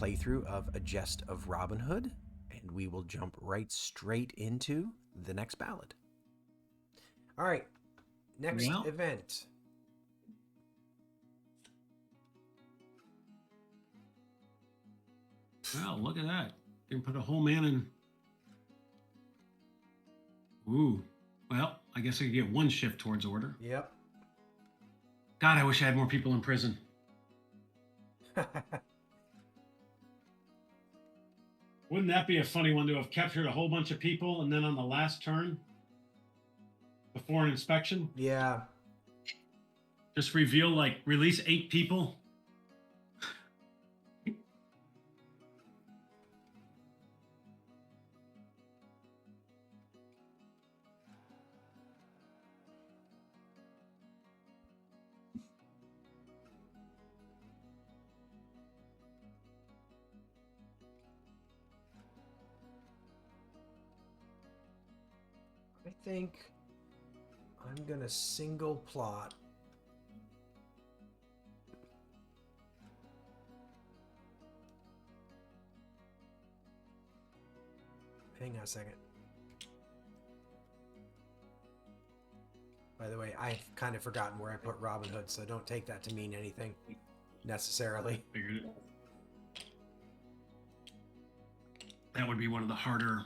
playthrough of A Gest of Robin Hood, and we will jump right straight into the next ballad. All right, next event. Well, look at that. You can put a whole man in. Ooh. Well, I guess I could get one shift towards order. Yep. God, I wish I had more people in prison. Wouldn't that be a funny one to have captured a whole bunch of people and then on the last turn, before an inspection? Yeah. Just reveal, like, release 8 people? I think I'm gonna single plot. Hang on a second. By the way, I've kind of forgotten where I put Robin Hood, so don't take that to mean anything necessarily. Figured it. That would be one of the harder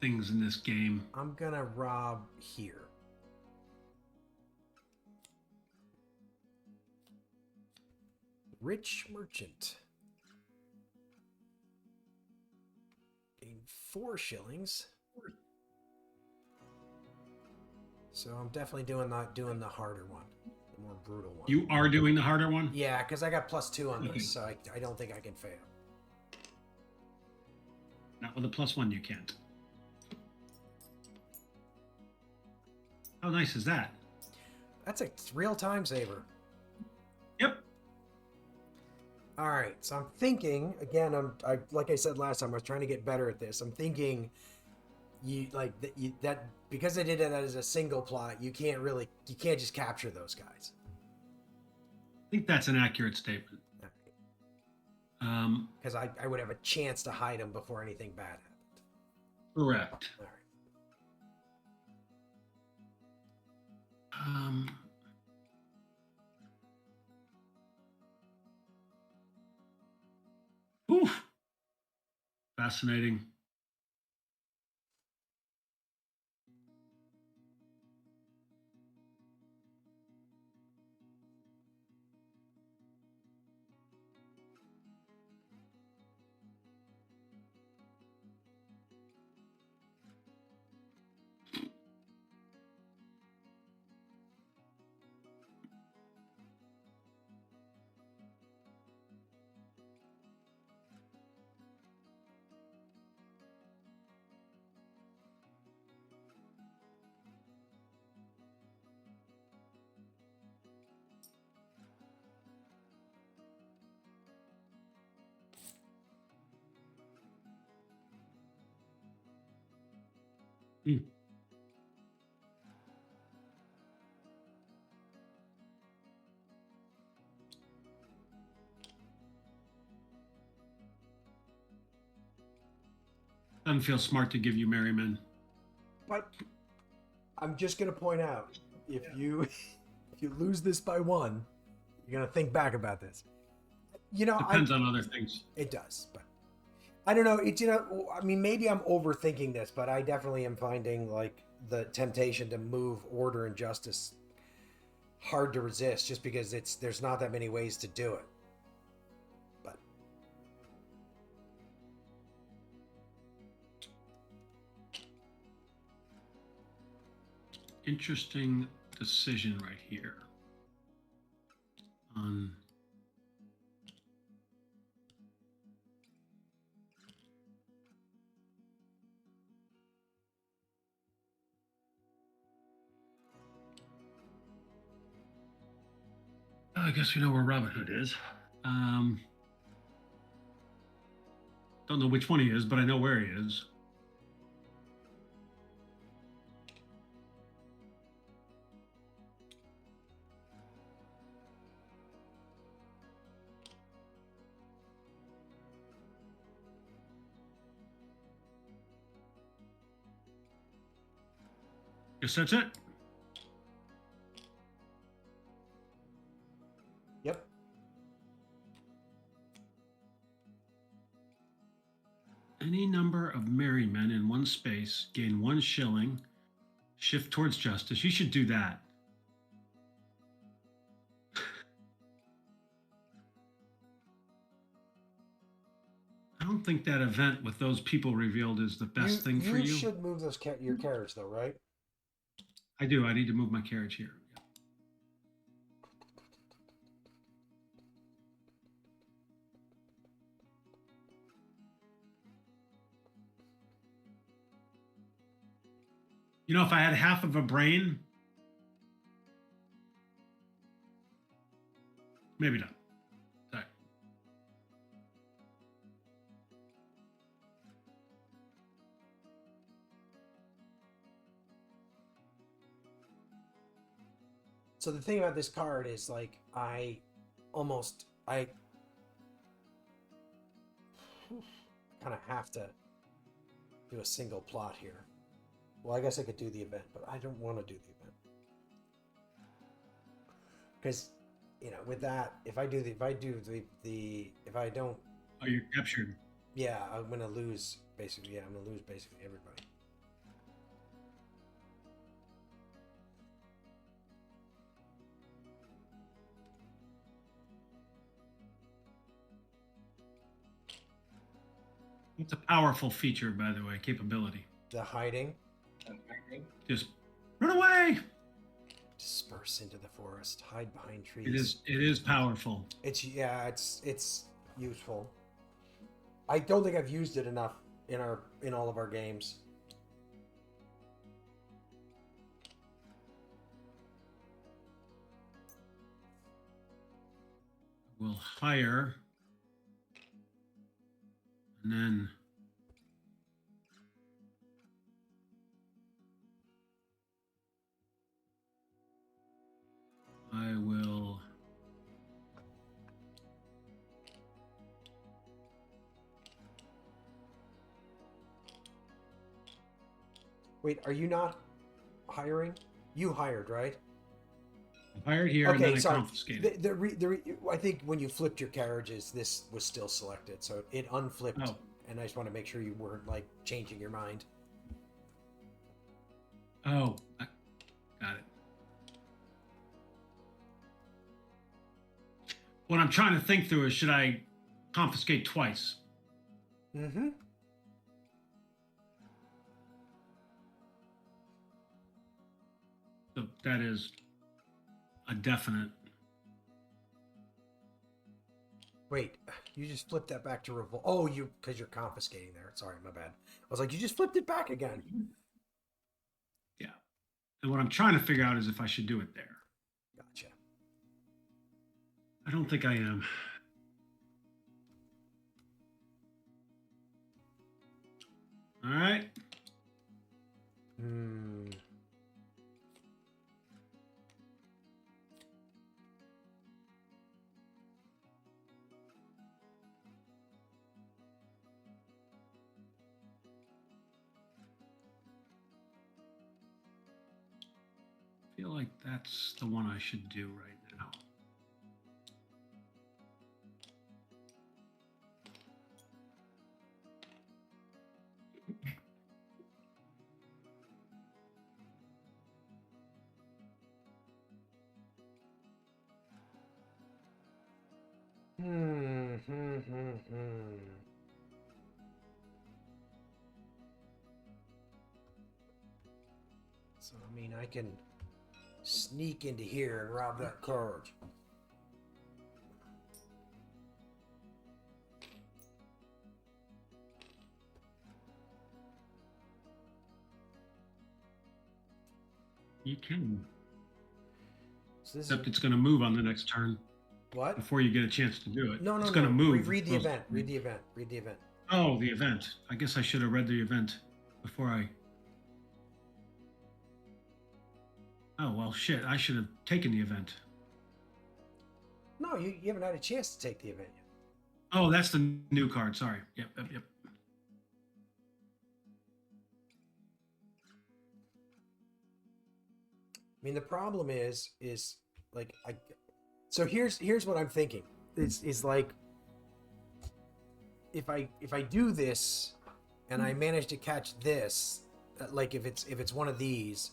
things in this game. I'm gonna rob here. Rich merchant. Gain 4 shillings. So I'm definitely doing the harder one, the more brutal one. You are doing the harder one? Yeah, because I got +2 on this, so I don't think I can fail. Not with a +1, you can't. How nice is that? That's a real time saver. Yep. All right, so I'm thinking again. I like I said last time, I was trying to get better at this. I'm thinking that because I did it as a single plot, you can't just capture those guys. I think that's an accurate statement. Because I would have a chance to hide them before anything bad happened. Correct. All right. Oof. Fascinating. Doesn't feel smart to give you merrymen. But I'm just gonna point out, if you lose this by 1, you're gonna think back about this. Depends on other things. It does, but I don't know. I mean, maybe I'm overthinking this, but I definitely am finding like the temptation to move order and justice hard to resist, just because there's not that many ways to do it. But Interesting decision right here. I guess we know where Robin Hood is. Don't know which one he is, but I know where he is. Guess that's it. Yep. Any number of merry men in one space gain 1 shilling. Shift towards justice. You should do that. I don't think that event with those people revealed is the best thing for you. You should move those your carriage, though, right? I do. I need to move my carriage here. You know, if I had half of a brain, maybe not. Sorry. So the thing about this card is, like, I kind of have to do a single plot here. Well, I guess I could do the event, but I don't want to do the event. Because, you know, with that, if I don't... Oh, you're captured. Yeah, I'm going to lose, basically. Yeah, I'm going to lose basically everybody. It's a powerful feature, by the way, capability. The hiding. Just run away. Disperse into the forest. Hide behind trees. It is powerful. It's useful. I don't think I've used it enough in all of our games. We'll hire, and then I will Wait, are you not hiring? You hired, right? I hired here and then I confiscated. I think when you flipped your carriages, this was still selected, so it unflipped. Oh. And I just want to make sure you weren't, like, changing your mind. Oh, I got it. What I'm trying to think through is, should I confiscate twice? Mm-hmm. So that is a definite. Wait, you just flipped that back to revolt. Oh, because you're confiscating there. Sorry, my bad. I was like, you just flipped it back again. Yeah. And what I'm trying to figure out is if I should do it there. Gotcha. I don't think I am. All right. I feel like that's the one I should do right now. So, I mean, I can sneak into here and rob that card. You can. So Except it's going to move on the next turn. What? Before you get a chance to do it. No, it's going to move. Read the event. Read the event. Read the event. Oh, the event. I guess I should have read the event before I... Oh, well, shit. I should have taken the event. No, you haven't had a chance to take the event yet. Oh, that's the new card. Sorry. Yep. mean, the problem is like so here's what I'm thinking. Is like if I do this and I manage to catch this, like if it's one of these,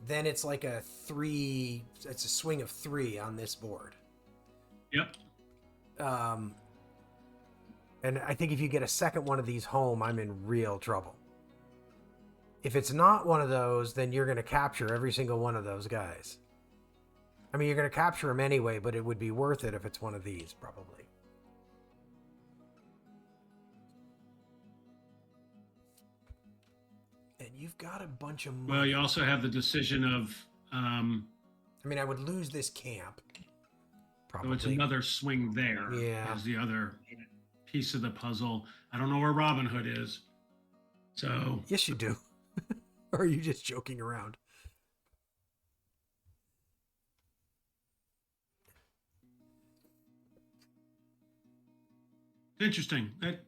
then it's like it's a swing of 3 on this board. Yep. And I think if you get a second one of these home, I'm in real trouble. If it's not one of those, then you're going to capture every single one of those guys. I mean, you're going to capture them anyway, but it would be worth it if it's one of these, probably. And you've got a bunch of money. Well, you also have the decision of... I mean, I would lose this camp. Probably. So it's another swing there. Yeah. As the other piece of the puzzle. I don't know where Robin Hood is. So... Yes, you do. Or are you just joking around? Interesting. That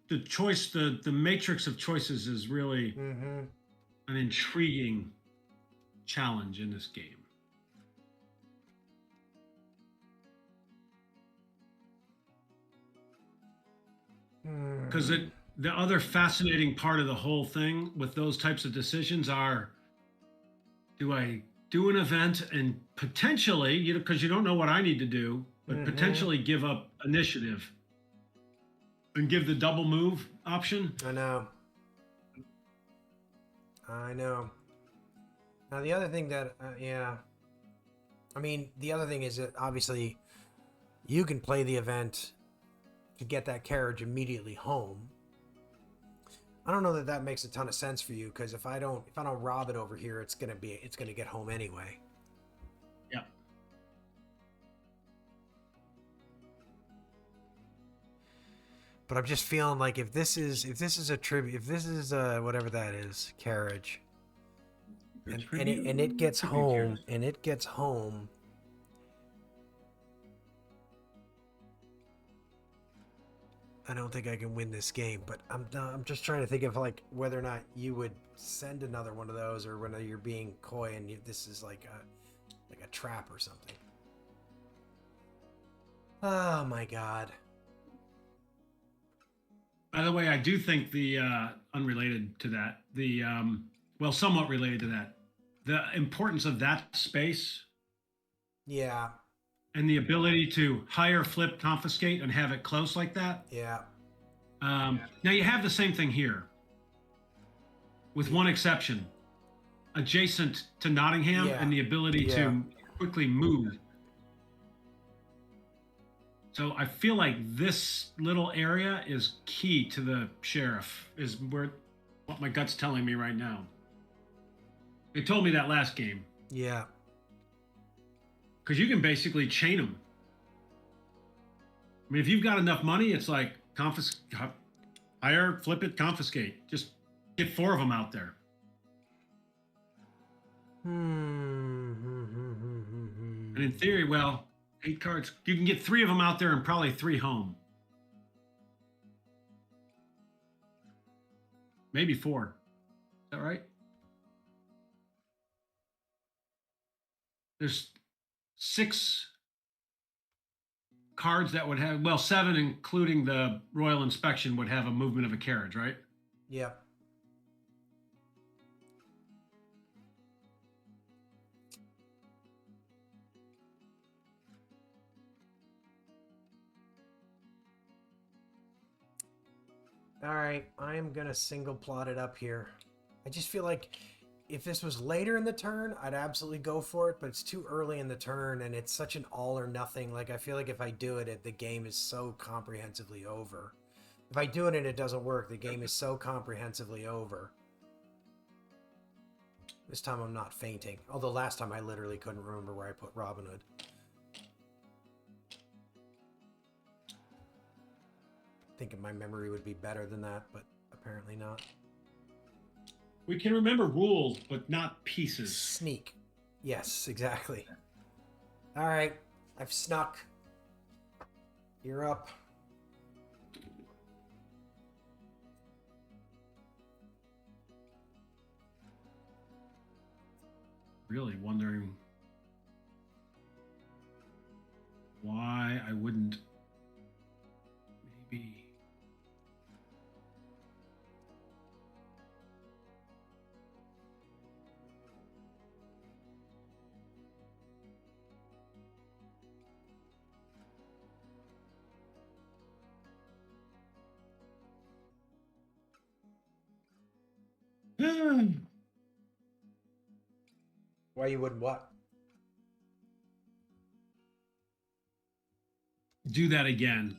the choice, the matrix of choices is really an intriguing challenge in this game. Because the other fascinating part of the whole thing with those types of decisions are, do I do an event and potentially, because you don't know what I need to do, but potentially give up initiative and give the double move option? I know. Now, the other thing that, I mean, the other thing is that obviously you can play the event to get that carriage immediately home. I don't know that that makes a ton of sense for you, because if I don't rob it over here, it's gonna get home anyway. Yeah. But I'm just feeling like if this is a tribute, if this is whatever that is, carriage, and it gets home, I don't think I can win this game. But I'm just trying to think of like whether or not you would send another one of those, or whether you're being coy and this is like a trap or something. Oh my God. By the way, I do think the unrelated to that, well, somewhat related to that, the importance of that space. Yeah. And the ability to hire, flip, confiscate, and have it close like that. Yeah. Now you have the same thing here, with one exception: adjacent to Nottingham, and the ability to quickly move. So I feel like this little area is key to the sheriff, is what my gut's telling me right now. They told me that last game. Yeah. Because you can basically chain them. I mean, if you've got enough money, it's like hire, flip it, confiscate. Just get 4 of them out there. And in theory, well, 8 cards. You can get 3 of them out there and probably 3 home. Maybe 4. Is that right? There's 6 cards that would have, well, 7 including the Royal Inspection would have a movement of a carriage, right? Yep. All right, I'm gonna single plot it up here. I just feel like if this was later in the turn, I'd absolutely go for it, but it's too early in the turn, and it's such an all or nothing. Like, I feel like if I do it, the game is so comprehensively over. If I do it and it doesn't work, the game is so comprehensively over. This time I'm not fainting. Although last time I literally couldn't remember where I put Robin Hood. Thinking my memory would be better than that, but apparently not. We can remember rules, but not pieces. Sneak. Yes, exactly. All right, I've snuck. You're up. really wondering why I wouldn't maybe. Why you wouldn't what? Do that again.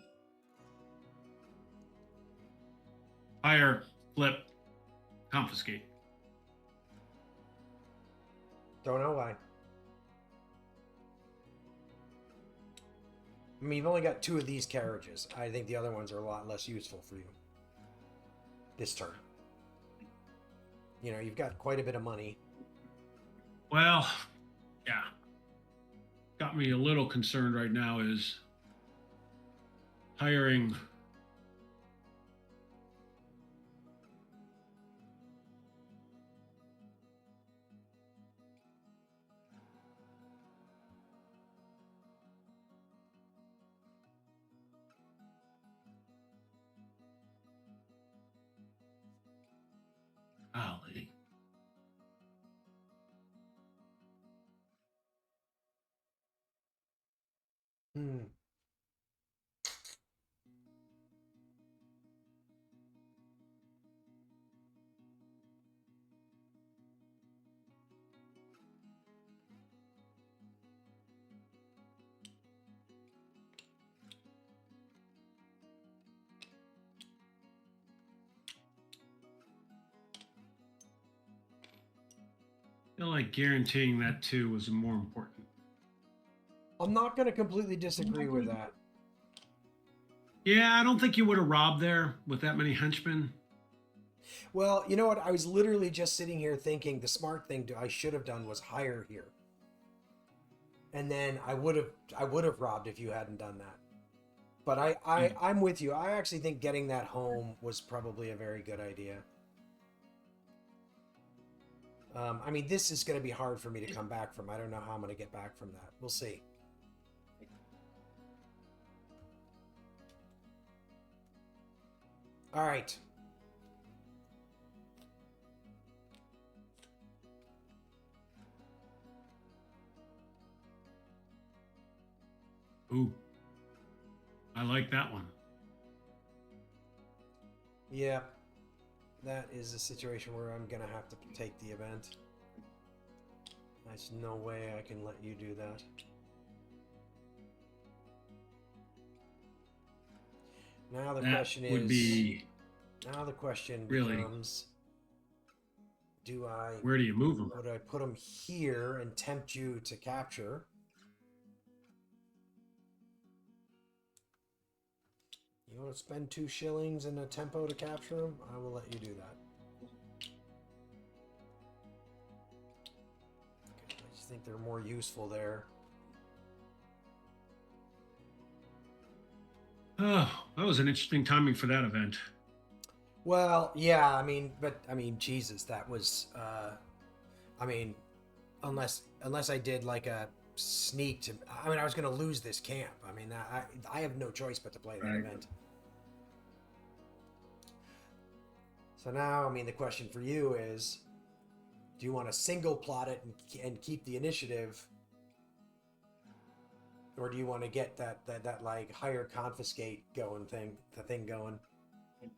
Hire, flip, confiscate. Don't know why. I mean, you've only got 2 of these carriages. I think the other ones are a lot less useful for you this turn. You know, you've got quite a bit of money. Well, yeah. Got me a little concerned right now is hiring. Golly. Hmm. I feel like guaranteeing that too was more important. I'm not going to completely disagree with that. Yeah, I don't think you would have robbed there with that many henchmen. Well, you know what? I was literally just sitting here thinking the smart thing I should have done was hire here. And then I would have robbed if you hadn't done that. But I'm with you. I actually think getting that home was probably a very good idea. I mean, this is going to be hard for me to come back from. I don't know how I'm going to get back from that. We'll see. All right. Ooh. I like that one. Yeah. That is a situation where I'm going to have to take the event. There's no way I can let you do that. Now the question is... would be... Now the question really becomes... Do I... Where do you move them? Would I put them here and tempt you to capture? You want to spend 2 shillings in a tempo to capture them? I will let you do that. Okay, I just think they're more useful there. Oh, that was an interesting timing for that event. Well, yeah, I mean, Jesus, that was, I mean, unless I did like a sneak to, I mean, I was going to lose this camp. I mean, I have no choice but to play that event. So now, I mean, the question for you is, do you want to single plot it and keep the initiative, or do you want to get that like higher confiscate going thing going? I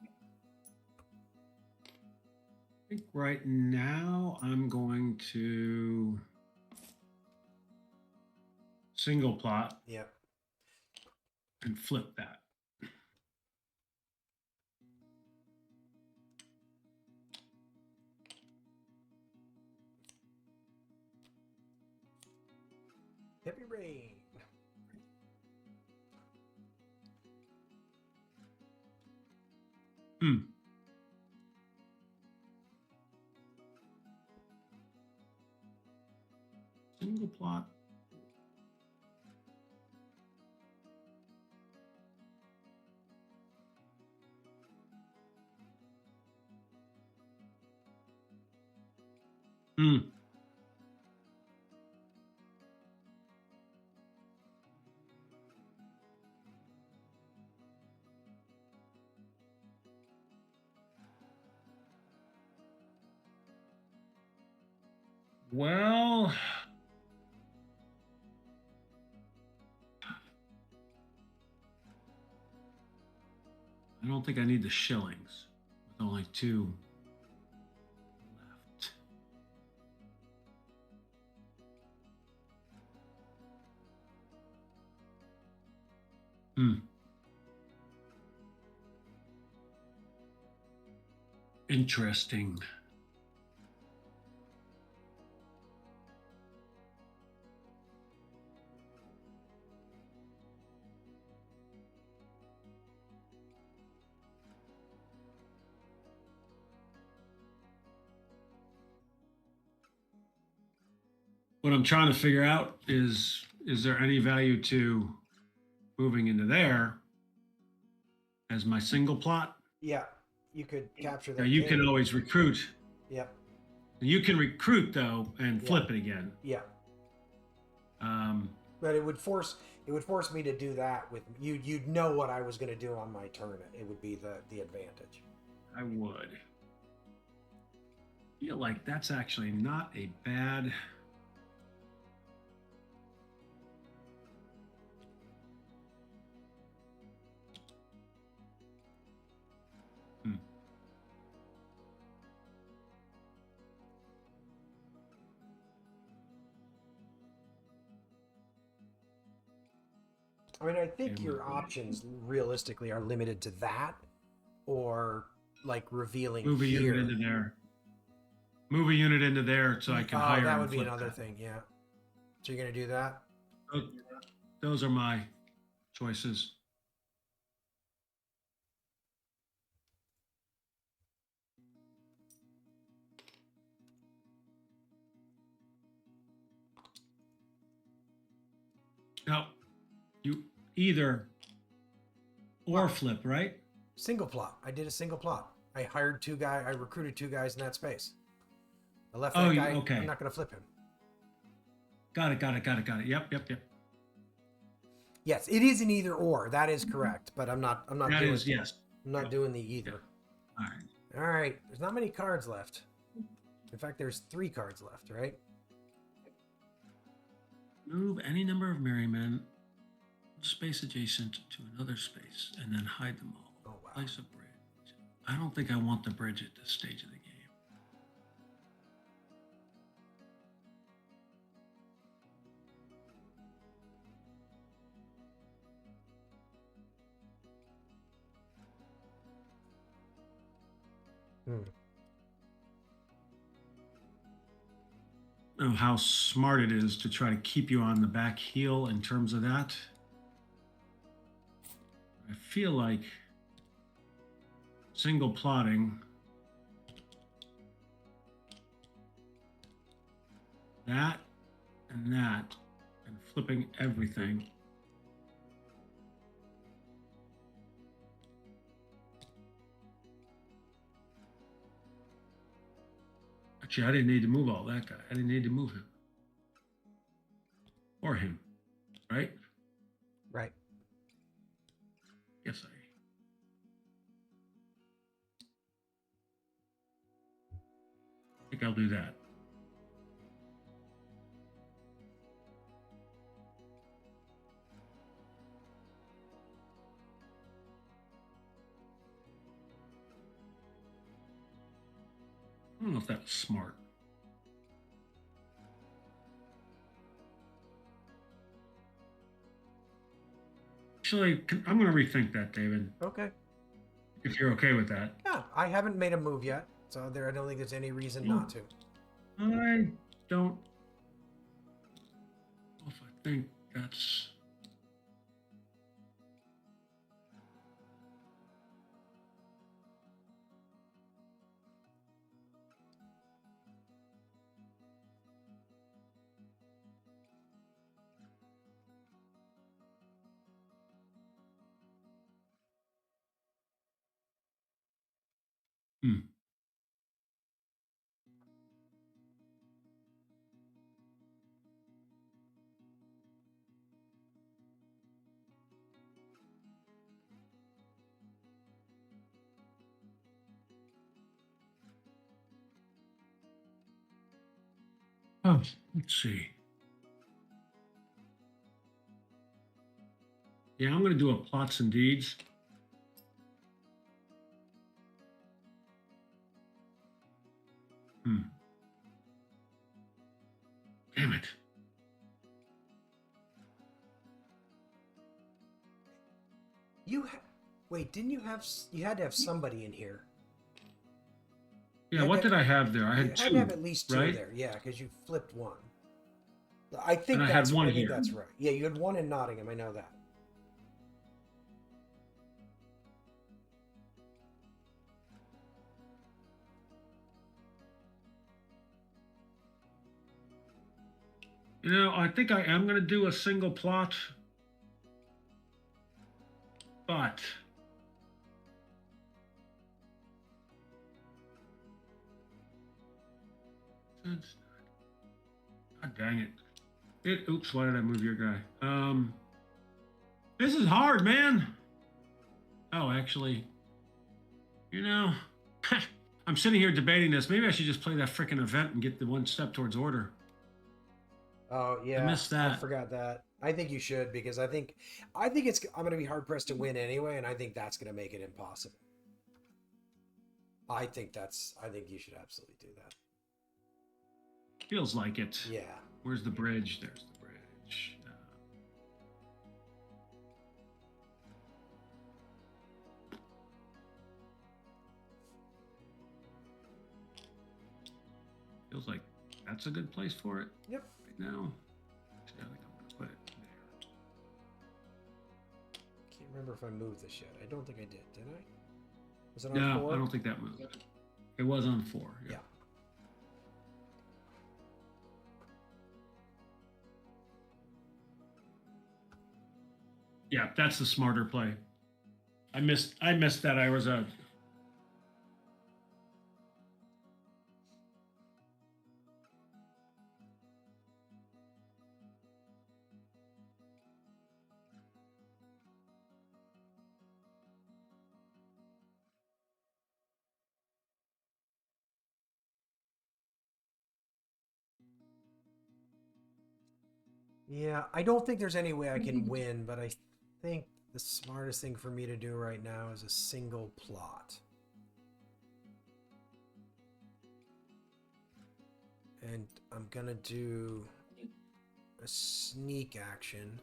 think right now I'm going to single plot. Yep. And flip that. Heavy rain. Single plot. Well, I don't think I need the shillings with only 2 left. Hmm. Interesting. What I'm trying to figure out is there any value to moving into there as my single plot? Yeah, you could capture Now the you king. can always recruit. Yep. You can recruit though and Yeah. flip it again. Yeah. Um, But it would force me to do that with you. You'd know what I was going to do on my turn. It would be the advantage. I would feel like that's actually not a bad. I mean, I think your options realistically are limited to that, or like revealing Move a here. unit into there. Move a unit into there so I can hire. That would be another thing. Yeah. So you're gonna do that? Those are my choices. No, you either or flip, right? Single plot. I did a single plot. I hired 2 guys. I recruited 2 guys in that space. I left that guy. Okay. I'm not gonna flip him. Got it. Yep. Yes, it is an either or. That is correct. But I'm not. That doing, is yes. I'm not doing the either. All right. All right. There's not many cards left. In fact, there's 3 cards left. Right. Move any number of merrymen space adjacent to another space and then hide them all. Oh wow. Place a bridge. I don't think I want the bridge at this stage of the game. I don't know how smart it is to try to keep you on the back heel in terms of that. I feel like single plotting that and flipping everything. Actually, I didn't need to move all that guy. I didn't need to move him. Or him, right? Right. Yes, I think I'll do that. I don't know if that was smart. Actually, I'm going to rethink that, David. Okay. If you're okay with that. Yeah, I haven't made a move yet, so I don't think there's any reason not to. I don't know if I think that's. Let's see. Yeah, I'm going to do a plots and deeds. Damn it. Wait, didn't you have... You had to have somebody in here. Yeah, what did I have there? I had You two, had to have at least two right? there. Yeah, because you flipped one. I think And I that's had one I think here. that's right. Yeah, you had one in Nottingham. I know that. You know, I think I am going to do a single plot. But God dang it. Oops, why did I move your guy? This is hard, man. Oh, actually, you know, I'm sitting here debating this. Maybe I should just play that freaking event and get the one step towards order. Oh yeah, I missed that. I forgot that. I think you should, because I think I'm going to be hard pressed to win anyway, and I think that's going to make it impossible. I think you should absolutely do that. Feels like it. Yeah. Where's the bridge? There's the bridge. Feels like that's a good place for it. Yep. Right now. Actually, I think I'm going to put it there. Can't remember if I moved this yet. I don't think I did I? Was it on No, 4? I don't think that moved. It was on 4. Yeah. Yeah, that's the smarter play. I missed that. I was a Yeah, I don't think there's any way I can win, but I think the smartest thing for me to do right now is a single plot. And I'm going to do a sneak action.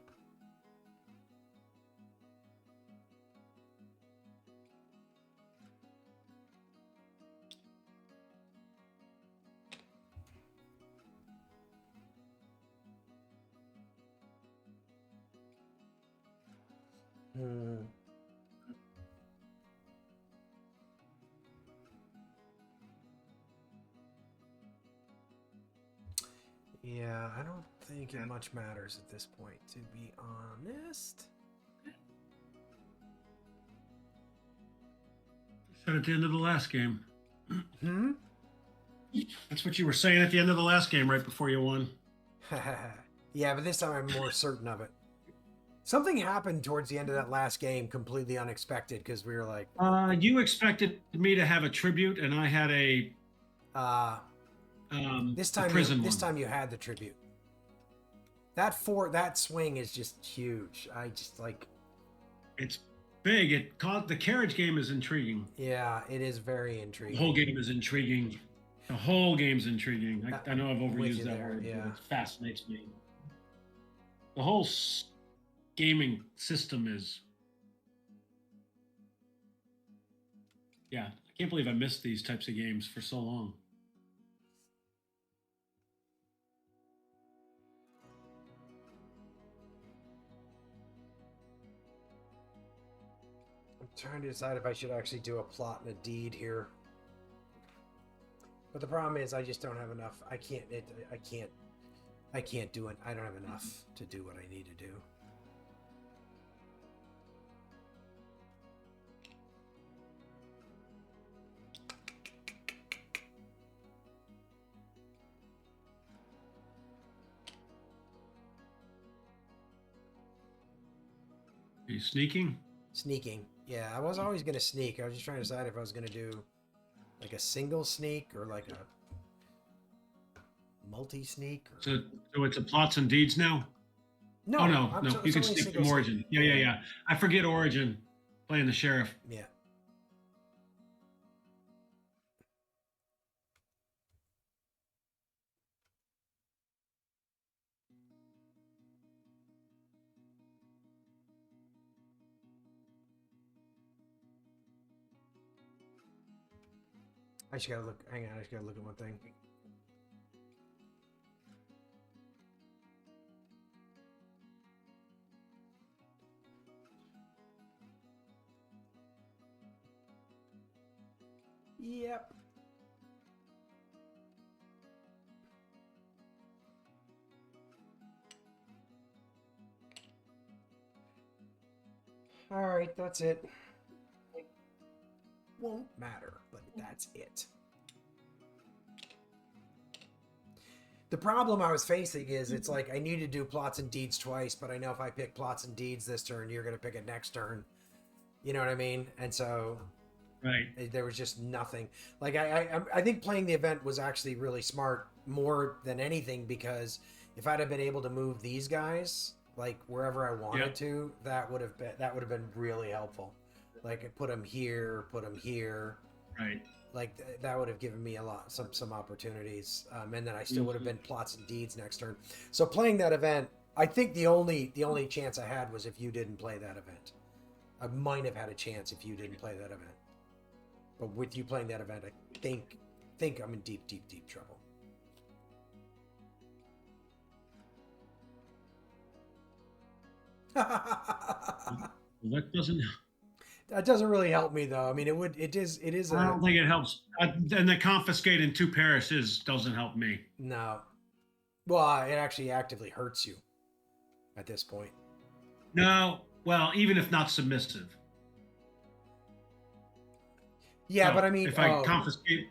Yeah, I don't think it much matters at this point, to be honest. said at the end of the last game. Hmm? That's what you were saying at the end of the last game, right before you won. Yeah, but this time I'm more certain of it. Something happened towards the end of that last game, completely unexpected, because we were like... You expected me to have a tribute, and I had a... this time you had the tribute. That swing is just huge. I just like... It's big. The carriage game is intriguing. Yeah, it is very intriguing. The whole game is intriguing. The whole game's intriguing. I know I've overused that word, yeah. but it fascinates me. The whole gaming system is... Yeah, I can't believe I missed these types of games for so long. I'm trying to decide if I should actually do a plot and a deed here. But the problem is I just don't have enough. I can't do it. I don't have enough to do what I need to do. Are you sneaking? Sneaking. Yeah, I was always going to sneak. I was just trying to decide if I was going to do like a single sneak or like a multi-sneak. Or... So it's a plots and deeds now? No, oh, no. You can only skip single from Origin. sneak. Yeah. I forget Origin, playing the sheriff. Yeah. I just gotta look. Hang on, I just gotta look at one thing. Yep. All right, that's it. Won't matter, but that's it. The problem I was facing is it's like I need to do plots and deeds twice, but I know if I pick plots and deeds this turn, you're going to pick it next turn. You know what I mean? And so there was just nothing. Like I think playing the event was actually really smart more than anything, because if I'd have been able to move these guys like wherever I wanted to, that would have been really helpful. Like put them here, put them here. Right. Like that would have given me some opportunities, and then I still would have been plots and deeds next turn. So playing that event, I think the only chance I had was if you didn't play that event. I might have had a chance if you didn't play that event, but with you playing that event, I think I'm in deep trouble. That doesn't. That doesn't really help me though. I mean, it is. I don't think it helps. And the confiscating 2 parishes doesn't help me. No. Well, it actually actively hurts you at this point. No. Well, even if not submissive. Yeah, so but I mean, if I confiscate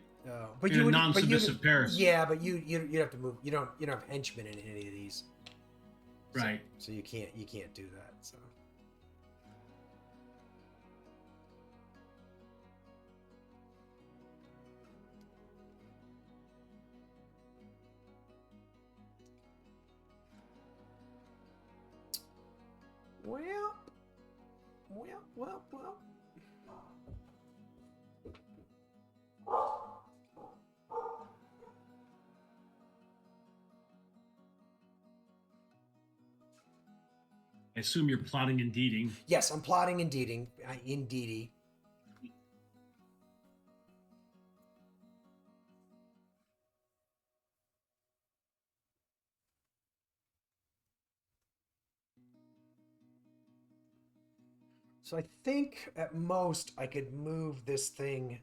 but you non-submissive parish. Yeah, but you have to move. You don't have henchmen in any of these. Right. So you can't do that. So. Well. I assume you're plotting and deeding. Yes, I'm plotting and deeding. Indeedy. So I think at most I could move this thing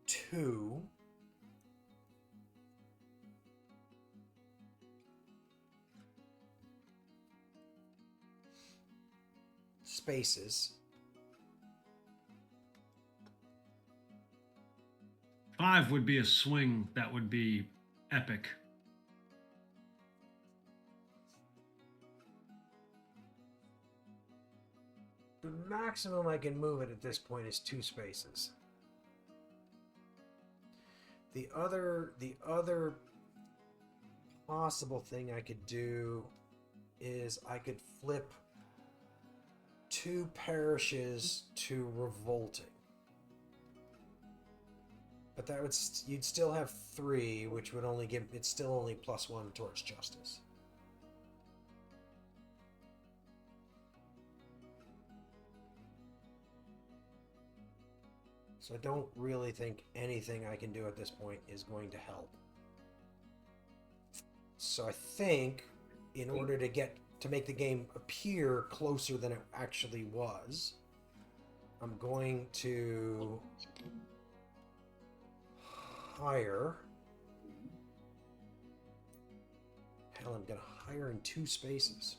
2. Spaces. 5 would be a swing that would be epic. The maximum I can move it at this point is 2 spaces. The other possible thing I could do is I could flip 2 parishes to revolting. But that would you'd still have 3, which would only give it's still only +1 towards justice. So I don't really think anything I can do at this point is going to help. So I think in order to make the game appear closer than it actually was, I'm going to hire. Hell, I'm going to hire in 2 spaces.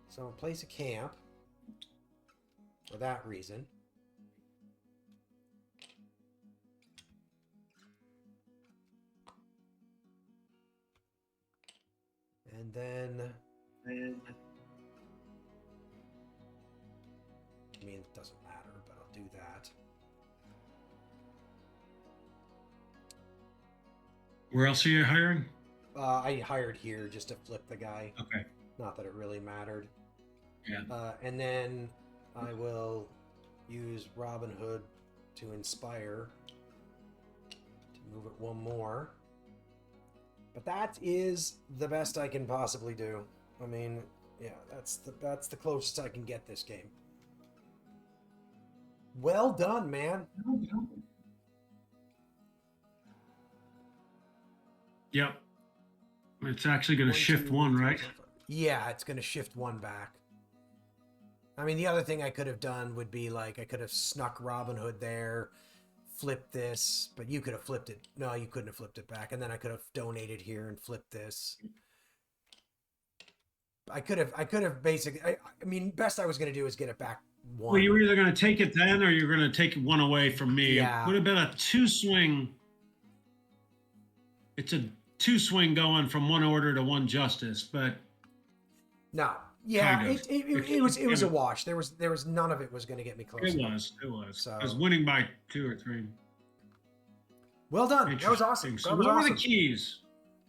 So I'll place a camp for that reason. And then I mean, it doesn't matter, but I'll do that. Where else are you hiring? I hired here just to flip the guy. Okay. Not that it really mattered. Yeah. And then I will use Robin Hood to inspire to move it one more. But that is the best I can possibly do. I mean, yeah, that's the closest I can get this game. Well done, man. Yep. It's actually going to shift one, right? Yeah, it's going to shift one back. I mean, the other thing I could have done would be like, I could have snuck Robin Hood there, flipped this, but you could have flipped it. No, you couldn't have flipped it back. And then I could have donated here and flipped this. I could have basically, I mean, best I was going to do is get it back one. Well, you were either going to take it then or you're going to take one away from me. Yeah. It would have been a 2-swing. It's a 2-swing going from one order to one justice, but no, yeah, kind of. it was a wash. There was none of it was going to get me close. It was. So, I was winning by 2 or 3. Well done. That was awesome. So what were the keys?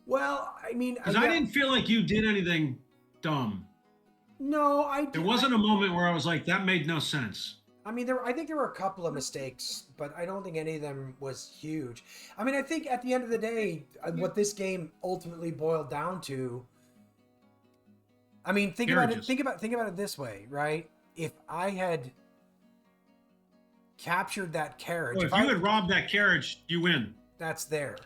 Well, I mean, because I didn't feel like you did anything dumb. No, There wasn't a moment where I was like, that made no sense. I mean, I think there were a couple of mistakes, but I don't think any of them was huge. I mean, I think at the end of the day, what this game ultimately boiled down to, I mean, think about it this way, right? If I had captured that carriage, well, if you had robbed that carriage, you win. That's there.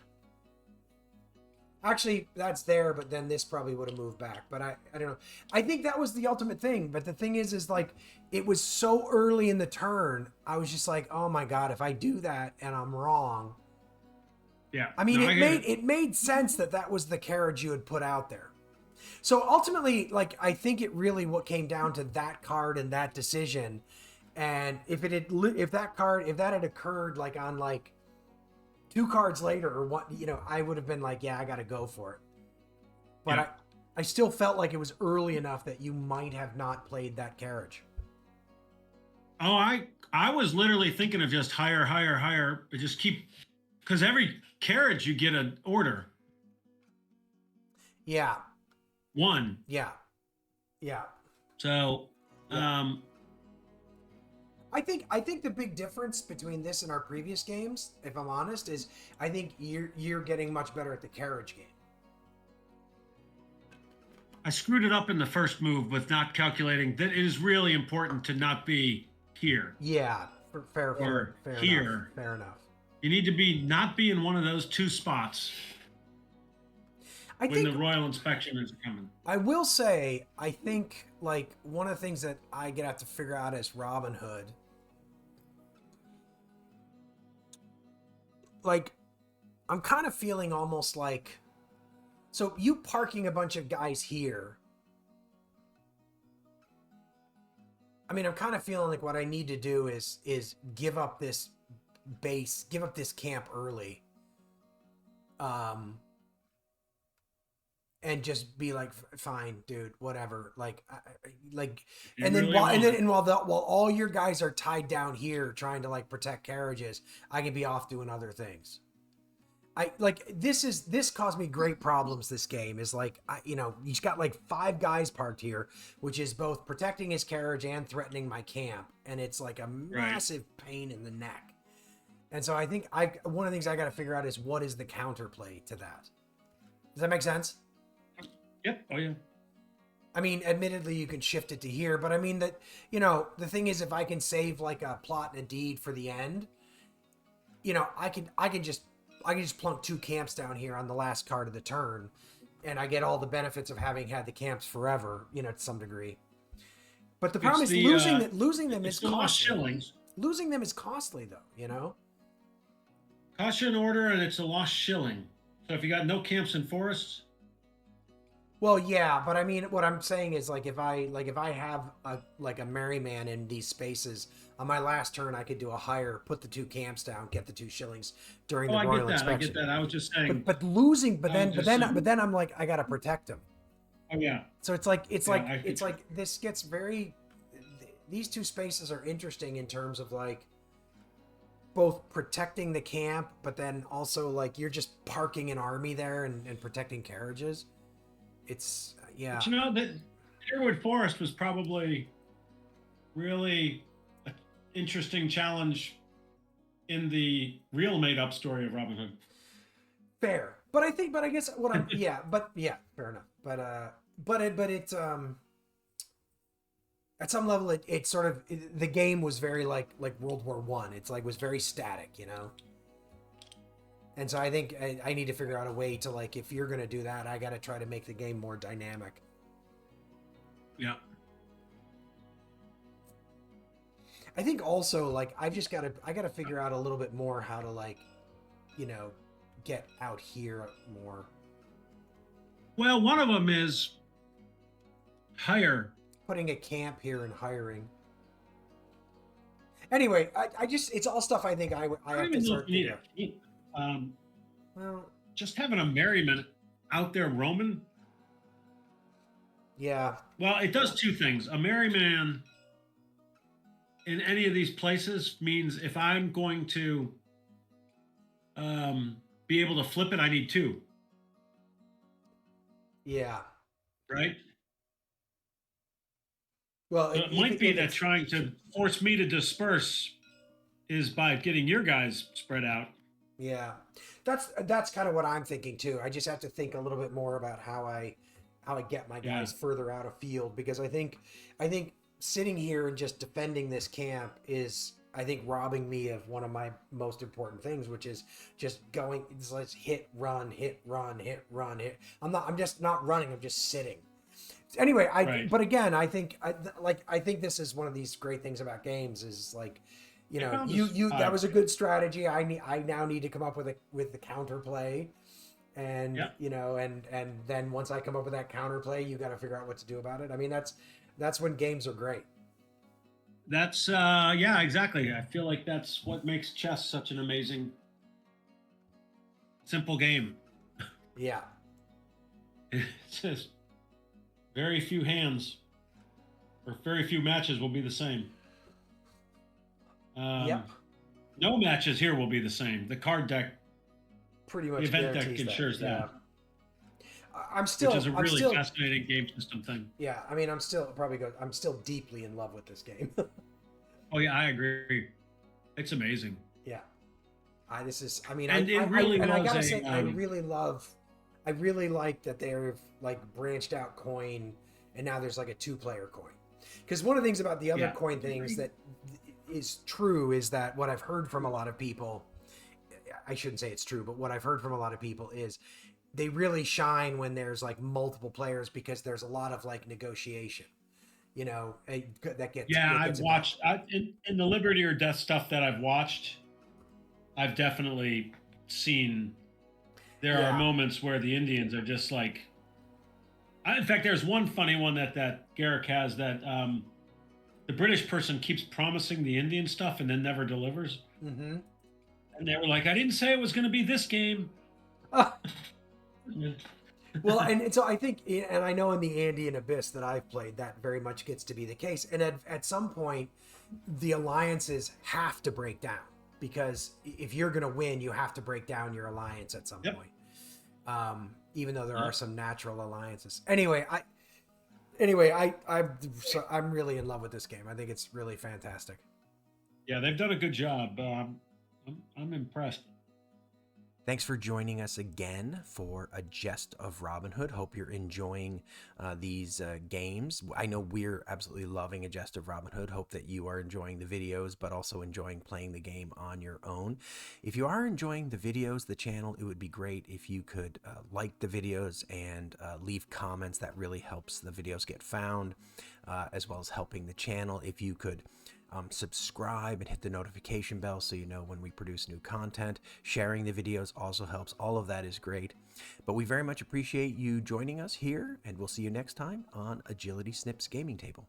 Actually, that's there, but then this probably would have moved back. But I don't know. I think that was the ultimate thing. But the thing is like, it was so early in the turn. I was just like, oh my God, if I do that and I'm wrong. Yeah. I mean, it made sense that was the carriage you had put out there. So ultimately, like, I think it really what came down to that card and that decision. And if that had occurred like on like 2 cards later or what, I would have been like, yeah, I got to go for it. But yeah. I still felt like it was early enough that you might have not played that carriage. Oh, I was literally thinking of just higher, just keep, because every carriage you get an order. Yeah. 1. Yeah. Yeah. So, yeah. I think the big difference between this and our previous games, if I'm honest, is I think you're getting much better at the carriage game. I screwed it up in the first move with not calculating that it is really important to not be here. Yeah, fair here. Enough. Fair enough. You need to not be in one of those 2 spots. I think the royal inspection is coming. I will say, I think like one of the things that I have to figure out as Robin Hood, like, I'm kind of feeling almost like, so you parking a bunch of guys here. I mean, I'm kind of feeling like what I need to do is give up this base, give up this camp early. And just be like, fine, dude, whatever. Like, while all your guys are tied down here trying to like protect carriages, I can be off doing other things. This caused me great problems. This game is like, he's got like 5 guys parked here, which is both protecting his carriage and threatening my camp. And it's like a massive pain in the neck. And so I think one of the things I got to figure out is what is the counterplay to that? Does that make sense? Yep. Oh yeah. I mean, admittedly, you can shift it to here, but I mean that, the thing is, if I can save like a plot and a deed for the end, I can just plunk 2 camps down here on the last card of the turn, and I get all the benefits of having had the camps forever, to some degree. But the problem is losing them is costly. Losing them is costly, though. Cost you an order, and it's a lost shilling. So if you got no camps and forests. Well, yeah, but I mean, what I'm saying is, like, if I have a merryman in these spaces on my last turn, I could do a hire, put the 2 camps down, get the 2 shillings during the royal inspection. I get that. I was just saying. But then I'm like, I gotta protect him. Oh yeah. So it's like this gets very. These 2 spaces are interesting in terms of like. both protecting the camp, but then also like you're just parking an army there and protecting carriages. It's yeah. But you know that Sherwood Forest was probably really an interesting challenge in the real made-up story of Robin Hood. Fair. But I guess what I'm, yeah, fair enough. But it's, at some level, it sort of, the game was very like World War One. It's like, was very static, you know? And so I think I need to figure out a way to, like, if you're going to do that, I got to try to make the game more dynamic. Yeah. I think also, like, I got to figure out a little bit more how to, like, you know, get out here more. Well, one of them is hire. Putting a camp here and hiring. Anyway, I just, it's all stuff I think I have to start thinking of. Well, just having a merryman out there roaming. yeah. Well, it does two things. A merryman in any of these places means if I'm going to be able to flip it, I need two. Yeah. Right? Well, so it might be that trying to force me to disperse is by getting your guys spread out. Yeah. That's kind of what I'm thinking too. I just have to think a little bit more about how I get my guys further out of field, because I think sitting here and just defending this camp is, I think, robbing me of one of my most important things, which is just going, let's hit, run, hit, run, hit, run, hit. I'm just not running. I'm just sitting. Anyway, but again, I think this is one of these great things about games is, like, you know, that was a good strategy. I now need to come up with the counterplay, and you know, and then once I come up with that counterplay, you got to figure out what to do about it. I mean, that's when games are great. That's yeah, exactly. I feel like that's what makes chess such an amazing, simple game. Yeah. It's just very few hands or very few matches will be the same. Yep. No matches here will be the same. The card deck, pretty much, the event deck ensures that. I'm still, which is a really fascinating game system thing. Yeah, I mean, I'm still deeply in love with this game. Oh yeah, I agree. It's amazing. Yeah, I gotta say, I really like that they've, like, branched out coin, and now there's like a 2-player coin. Because one of the things about the other coin things that is true is that what I've heard from a lot of people, I shouldn't say it's true, but what I've heard from a lot of people is they really shine when there's, like, multiple players, because there's a lot of, like, negotiation, you know, that gets. Yeah, I've watched in the Liberty or Death stuff that I've watched. I've definitely seen there are moments where the Indians are just like. In fact, there's one funny one that Garrick has that the British person keeps promising the Indian stuff and then never delivers. Mm-hmm. And they were like, "I didn't say it was going to be this game." Well, and so I think, and I know in the Andean Abyss that I've played, that very much gets to be the case. And at some point, the alliances have to break down, because if you're going to win, you have to break down your alliance at some point. Even though there are some natural alliances. Anyway, I'm really in love with this game. I think it's really fantastic. Yeah, they've done a good job. I'm impressed. Thanks for joining us again for a Gest of Robin Hood. Hope you're enjoying these games. I know we're absolutely loving a Gest of Robin Hood. Hope that you are enjoying the videos, but also enjoying playing the game on your own. If you are enjoying the videos, the channel, it would be great if you could like the videos and leave comments. That really helps the videos get found, as well as helping the channel. If you could subscribe and hit the notification bell so you know when we produce new content. Sharing the videos also helps. All of that is great. But we very much appreciate you joining us here, and we'll see you next time on Agility Snips Gaming Table.